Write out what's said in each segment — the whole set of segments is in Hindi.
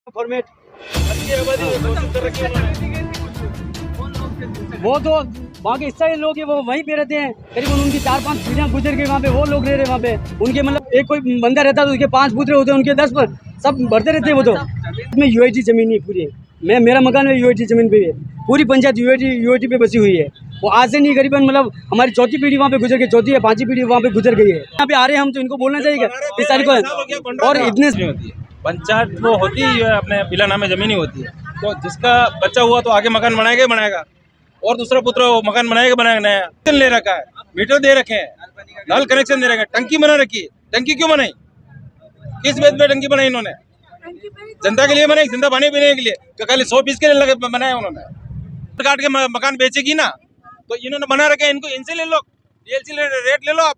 फॉर्मेट वो तो वहाँ के इस्साई लोग हैं, वो वहीं पे रहते हैं। करीबन उनकी 4-5 पीढ़ियाँ गुजर के वहाँ पे वो लोग रह रहे हैं वहाँ पे। उनके मतलब एक कोई बंदा रहता है तो उसके 5 पुत्र होते हैं, उनके 10 पर सब बढ़ते रहते हैं। वो तो इसमें यूआईटी जमीन ही पूरी है। मेरा मकान में यूआईटी जमीन पे है, पूरी पंचायत यूआईटी पे बसी हुई है। वो आज से नहीं, करीबन मतलब हमारी चौथी पीढ़ी वहाँ पे गुजर गई, चौथी या 5वीं पीढ़ी वहाँ पे गुजर गई है। यहाँ पे आ रहे हैं हम तो इनको बोलना चाहिए इस तारीख को। और इतने पंचायत वो होती है अपने पिला नामे जमीन ही होती है, तो जिसका बच्चा हुआ तो आगे मकान बनाएगा ही बनाएगा, और दूसरा पुत्र मकान बनाएगा बनाएगा। नया ले रखा है, मीटर दे रखे हैं, नल कनेक्शन दे रखे हैं, टंकी बना रखी है। टंकी क्यों बनाई, किस बेस पे टंकी बनाई इन्होंने? जनता के लिए बनाई, जनता पानी पीने के लिए, खाली 100 पीस के लिए बनाया उन्होंने। काट के मकान बेचेगी ना, तो इन्होंने बना रखे हैं, इनको इनसे ले लो, डीएलसी रेट ले लो आप।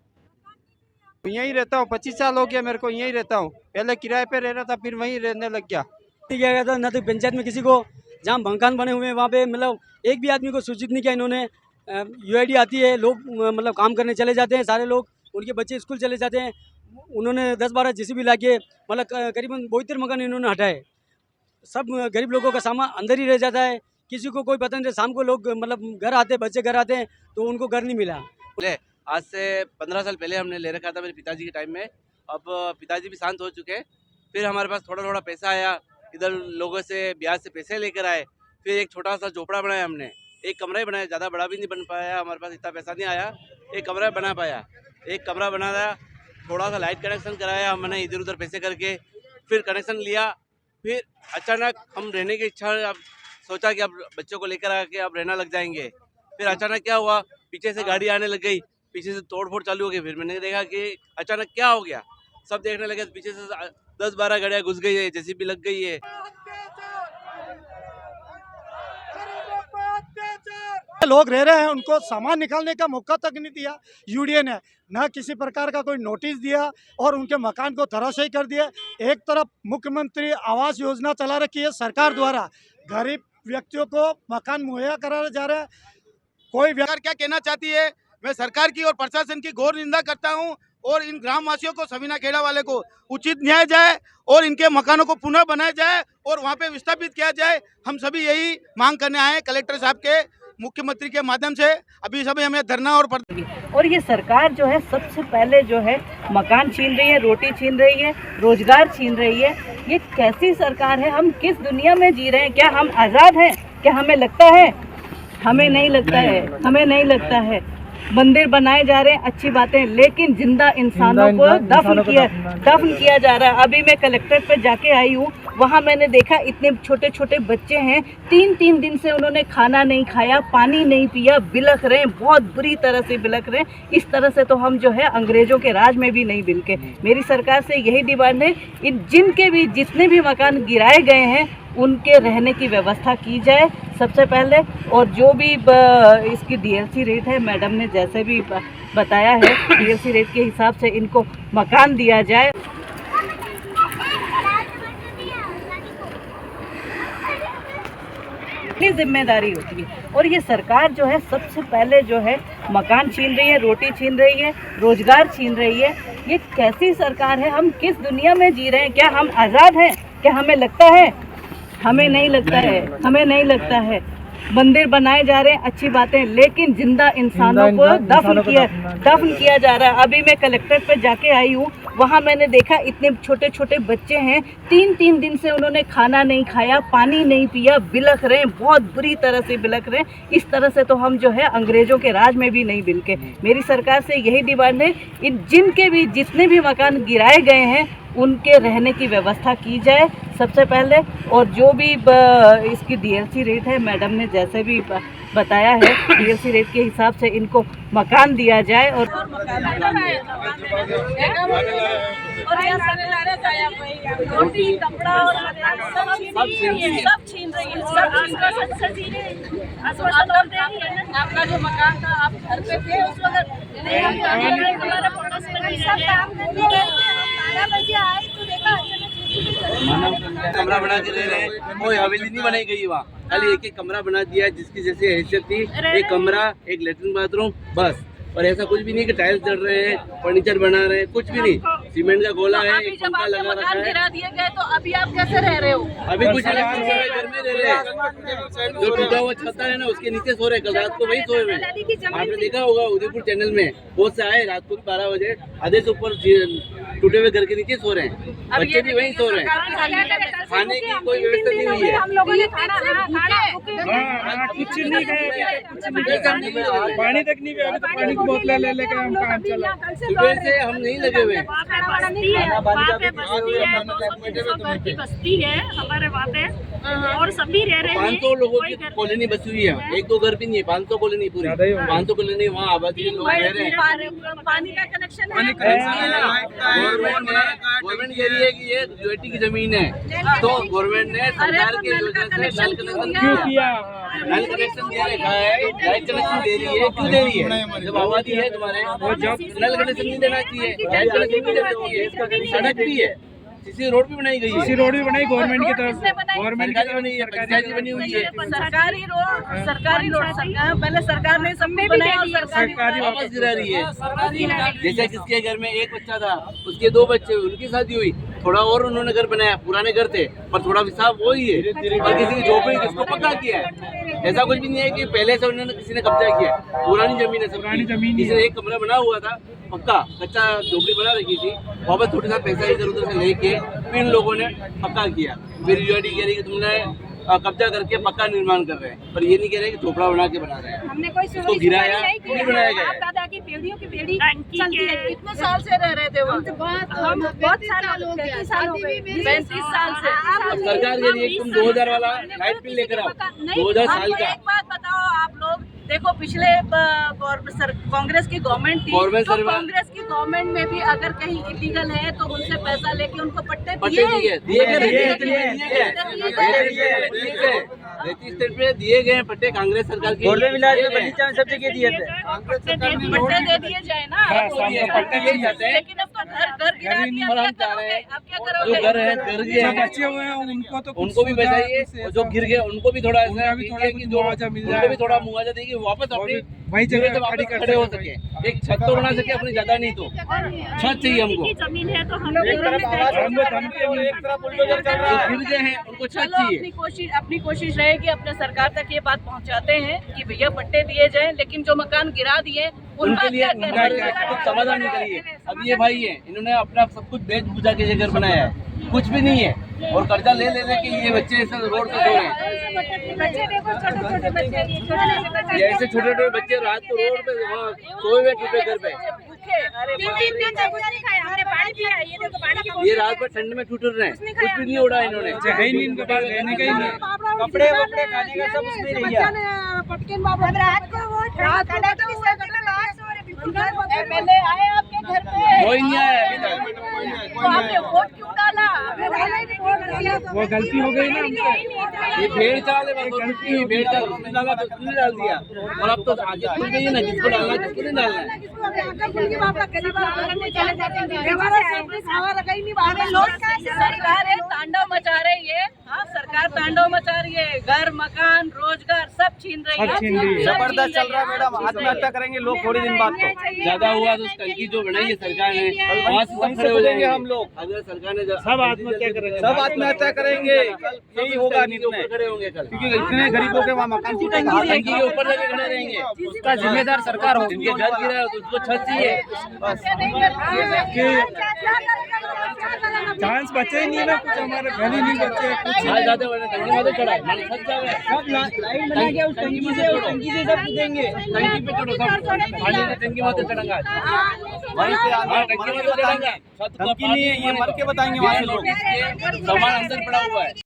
यहीं रहता हूँ, 25 साल हो गया मेरे को, यहीं रहता हूँ। पहले किराए पे रह रहा था, फिर वहीं रहने लग गया। किया गया था ना, तो पंचायत में किसी को जहाँ मकान बने हुए हैं वहाँ पे मतलब एक भी आदमी को सूचित नहीं किया इन्होंने। यूआईडी आती है, लोग मतलब काम करने चले जाते हैं, सारे लोग, उनके बच्चे स्कूल चले जाते हैं। उन्होंने 10-12 जेसीबी ला के मतलब करीबन 72 मकान इन्होंने हटाए। सब गरीब लोगों का सामान अंदर ही रह जाता है, किसी को कोई पता नहीं। शाम को लोग मतलब घर आते, बच्चे घर आते हैं तो उनको घर नहीं मिला। आज से 15 साल पहले हमने ले रखा था मेरे पिताजी के टाइम में। अब पिताजी भी शांत हो चुके हैं। फिर हमारे पास थोड़ा थोड़ा पैसा आया, इधर लोगों से ब्याज से पैसे लेकर आए। फिर एक छोटा सा झोपड़ा बनाया हमने, एक कमरा ही बनाया, ज़्यादा बड़ा भी नहीं बन पाया, हमारे पास इतना पैसा नहीं आया। एक कमरा बना पाया, एक कमरा बनाया, थोड़ा सा लाइट कनेक्शन कराया हमने इधर उधर पैसे करके, फिर कनेक्शन लिया। फिर अचानक हम रहने की इच्छा, अब सोचा कि अब बच्चों को लेकर आके अब रहना लग जाएंगे। फिर अचानक क्या हुआ, पीछे से गाड़ी आने लग गई, पीछे से तोड़फोड़ चालू हो गई। फिर मैंने देखा कि अचानक क्या हो गया, सब देखने लगे, पीछे से 10-12 गाड़ियाँ घुस गई है, जेसीबी लग गई है। लोग रह रहे हैं, उनको सामान निकालने का मौका तक नहीं दिया यूडीए ने, ना किसी प्रकार का कोई नोटिस दिया और उनके मकान को धराशायी कर दिया। एक तरफ मुख्यमंत्री आवास योजना चला रखी है सरकार द्वारा, गरीब व्यक्तियों को मकान मुहैया कराया जा रहा है। कोई सरकार क्या कहना चाहती है, मैं सरकार की और प्रशासन की घोर निंदा करता हूं, और इन ग्रामवासियों को, सवीना खेड़ा वाले को उचित न्याय जाए और इनके मकानों को पुनः बनाया जाए और वहां पे विस्थापित किया जाए। हम सभी यही मांग करने आए कलेक्टर साहब के, मुख्यमंत्री के माध्यम से। अभी सभी हमें धरना और ये सरकार जो है सबसे पहले जो है मकान छीन रही है, रोटी छीन रही है, रोजगार छीन रही है। ये कैसी सरकार है? हम किस दुनिया में जी रहे हैं? क्या हम आज़ाद हैं? क्या हमें लगता है? हमें नहीं लगता है, हमें नहीं लगता है। मंदिर बनाए जा रहे हैं, अच्छी बातें, लेकिन जिंदा इंसानों को दफन किया जा रहा है। अभी मैं कलेक्ट्रेट पे जाके आई हूँ, वहाँ मैंने देखा इतने छोटे छोटे बच्चे हैं, 3-3 दिन से उन्होंने खाना नहीं खाया, पानी नहीं पिया, बिलख रहे हैं, बहुत बुरी तरह से बिलख रहे हैं। इस तरह से तो हम जो है अंग्रेजों के राज में भी नहीं बिलके। मेरी सरकार से यही डिमांड है, जिनके भी जितने भी मकान गिराए गए हैं उनके रहने की व्यवस्था की जाए सबसे पहले। और जो भी इसकी डीएलसी रेट है, मैडम ने जैसे भी बताया है, डीएलसी रेट के हिसाब से इनको मकान दिया जाए। अपनी जिम्मेदारी होती है। और ये सरकार जो है सबसे पहले जो है मकान छीन रही है, रोटी छीन रही है, रोजगार छीन रही है। ये कैसी सरकार है? हम किस दुनिया में जी रहे हैं? क्या हम आज़ाद हैं? क्या हमें लगता है? हमें नहीं लगता है, हमें नहीं लगता है। मंदिर बनाए जा रहे हैं, अच्छी बातें, लेकिन जिंदा इंसानों को दफन किया जा रहा है। अभी मैं कलेक्ट्रेट पे जाके आई हूँ, वहाँ मैंने देखा इतने छोटे छोटे बच्चे हैं, 3-3 दिन से उन्होंने खाना नहीं खाया, पानी नहीं पिया, बिलख रहे हैं, बहुत बुरी तरह से बिलख रहे हैं। इस तरह से तो हम जो है अंग्रेजों के राज में भी नहीं बिलके। मेरी सरकार से यही डिमांड है, जिनके भी जितने भी मकान गिराए गए हैं उनके रहने की व्यवस्था की जाए सबसे पहले। और जो भी इसकी डीएलसी रेट है, मैडम ने जैसे भी बताया है, डीएलसी रेट के हिसाब से इनको मकान दिया जाए। और रोटी, कपड़ा और सब छीन रही है। आपका जो मकान था, आप घर पे थे उस वक्त, हमारा पड़ोस में सब काम करने गए थे, 12 बजे आए तो देखा कमरा बना के रह रहे हैं, कोई हवेली नहीं बनाई गई वहाँ, खाली एक एक कमरा बना दिया जिसकी जैसी हैसियत थी, एक कमरा, एक लेटरिन बाथरूम, बस। और ऐसा कुछ भी नहीं कि टाइल्स चढ़ रहे हैं, फर्नीचर बना रहे हैं, कुछ भी नहीं। सीमेंट का गोला तो है, अभी एक जब पंखा आपके लगा मकान रखा गिरा है। दिए गए तो अभी आप कैसे रह रहे हो? अभी कुछ घर में रह रहे हैं। जो टूटा हुआ छत है ना, उसके नीचे सो रहे। कल रात को वही सोए हुए हैं। आपने देखा होगा उदयपुर चैनल में बहुत से आए, रात को 12 बजे आधे से ऊपर टूटे हुए घर के नीचे सो रहे हैं। बच्चे भी वहीं सो रहे हैं। खाने की कोई व्यवस्था नहीं हुई है। हम लोगों ने खाना कुछ नहीं गए, पानी तक नहीं गए। अभी तो पानी की बोतलें ले लेकर हम काम चला। सुबह से हम नहीं लगे हुए हैं। वहाँ पे बस्ती है, 200-300 घर की बस्ती है हमारे वहाँ पे, और सभी रह रहे हैं। 500 लोगों की कॉलोनी बसी हुई है। एक दो घर भी नहीं है, 500 कॉलोनी पूरी। 500 कॉलोनी वहाँ आबादी लोग रह रहे हैं। पानी का कनेक्शन है। गवर्नमेंट कह रही है कि ये यूएटी की जमीन है, तो गवर्नमेंट ने सरकार की योजना से नल कनेक्शन क्यों किया? नल कनेक्शन दिया रखा है, लाइट कनेक्शन दे रही है, क्यों दे रही है? जब आबादी है तुम्हारे, नल कनेक्शन नहीं देना चाहिए, लाइट कनेक्शन भी देना चाहिए। सड़क भी है, सीसी रोड भी बनाई गई है। सीसी रोड भी बनाई गवर्नमेंट की तरफ से, गवर्नमेंट की बनी है, पंचायत की बनी हुई है। सरकारी रोड पहले सरकार ने सब में बनाया और सरकारी वापस गिरा रही है। जैसे किसके घर में एक बच्चा था, उसके 2 बच्चे, उनकी शादी हुई, थोड़ा और उन्होंने घर बनाया। पुराने घर थे पर थोड़ा विसाब वही है, और किसी की झोपड़ी किसको पक्का किया है। ऐसा कुछ भी नहीं है कि पहले से उन्होंने किसी ने कब्जा किया। पुरानी जमीन है, पुरानी जमीन। किसी ने एक कमरा बना हुआ था पक्का, कच्चा झोपड़ी बना रखी थी, वापस थोड़ी सा पैसा इधर उधर से लेके फिर इन लोगों ने पक्का किया। फिर यूआईडी कह रही कि तुमने कब्जा करके पक्का निर्माण कर रहे हैं, पर ये नहीं कह रहे कि झोपड़ा बना के बना रहे हैं। हमने कोई उसको गिराया नहीं बनाया गया है। दादा की पीढ़ियों की पीढ़ी चलती है। कितने साल से रह रहे थे वहाँ? हम बहुत साल हो गए, 35 साल हो गए, 35 साल से। अब सरकार कह रही है कि तुम 2000 वाला लाइट बिल लेकर आओ, 2000 साल का। एक बात बताओ आप लोग, देखो पिछले कांग्रेस की गवर्नमेंट थी, तो कांग्रेस की गवर्नमेंट में भी अगर कहीं इलीगल है तो उनसे पैसा लेके उनको पट्टे दिए गए पट्टे। कांग्रेस सरकार की बगीचा में सब जगह दिए थे। पट्टे दे दिए जाए ना। पट्टे दिए जाते हैं, लेकिन अब तो घर गिरा दिया, पर हम क्या चाह रहे करोगे? हैं अब क्या जो करोगे? घर है, घर गए हैं, बचे हुए हैं उनको तो उनको भी बचाइए, और जो गिर गए उनको भी थोड़ा ऐसा कीजिए कि जो मुआवजा मिल जाए। उनको भी थोड़ा मुआवजा देगी, वापस अपनी वही जगह जगह वापस खड़े हो सके। एक छत तो बना सके अपनी, ज्यादा नहीं तो छत चाहिए हमको। जमीन है तो हम लोग जो गिर गए हैं उनको छत चलो चाहिए। अपनी कोशिश रहेगी, अपने सरकार तक ये बात पहुंचाते हैं कि भैया पट्टे दिए जाएं, लेकिन जो मकान गिरा दिए उनके लिए कुछ समाधान नहीं करिए। अब ये भाई है, इन्होंने अपना सब कुछ बेच बुझा के ये घर बनाया है, कुछ भी नहीं है, और कर्जा ले लेके ये बच्चे ऐसे रोड पे सो रहे हैं। ऐसे छोटे छोटे बच्चे रात को रोड पे सोए हुए टूटे घर पे, ये रात भर ठंड में टूट रहे हैं, कुछ भी नहीं उड़ा इन्होंने। है नहीं इनके पास, रहने का ही नहीं। कपड़े वपड़े खाने का सब उसमें रह गया। एमएलए आए आपके घर पे, कोई नहीं आया अभी तक। तो आपने वोट क्यों डाला? वो गलती हो गई ना हमसे। ये भेड़ चाल है, बस और कुछ नहीं। भेड़ चाल उसने डाला तो उसने डाल दिया, और अब तो आगे खुल गई है ना, किसको डालना है किसको नहीं डालना है। सरकार है तांडव मचा रही है। हाँ, सरकार तांडव मचा रही है, घर मकान रोजगार सब छीन रही है। जबरदस्त चल रहा है मैडम, आत्महत्या करेंगे लोग थोड़ी दिन बाद। तो ज्यादा हुआ तो टंकी जो बनाई है सरकार ने, वहाँ से सब खड़े हो जाएंगे हम लोग। अगर सरकार ने सब आत्महत्या करेंगे, सब आत्महत्या करेंगे, यही होगा नीति में। खड़े होंगे कल, क्योंकि इतने गरीबों के वहाँ मकान टंकी के ऊपर जाके खड़े रहेंगे। उसका जिम्मेदार सरकार हो। जिनके घर गिरा है तो उसको छत चाहिए। चांस बचे ही नहीं ना, कुछ हमारे घर ही नहीं बचे कुछ। आज जाते वाले टंकी में तो चढ़ा है, मैंने छत जावे। सब लाइन बना के उस टंकी से सब देंगे। टंकी पे चढ़ो, सब पानी की टंकी में तो चढ़ेगा, वहीं पे हाँ, टंकी में तो चढ़ेगा। छत का धमकी नहीं है, ये मर के बताएंगे वहाँ से लोग। सामान अंदर पड़ा हुआ है।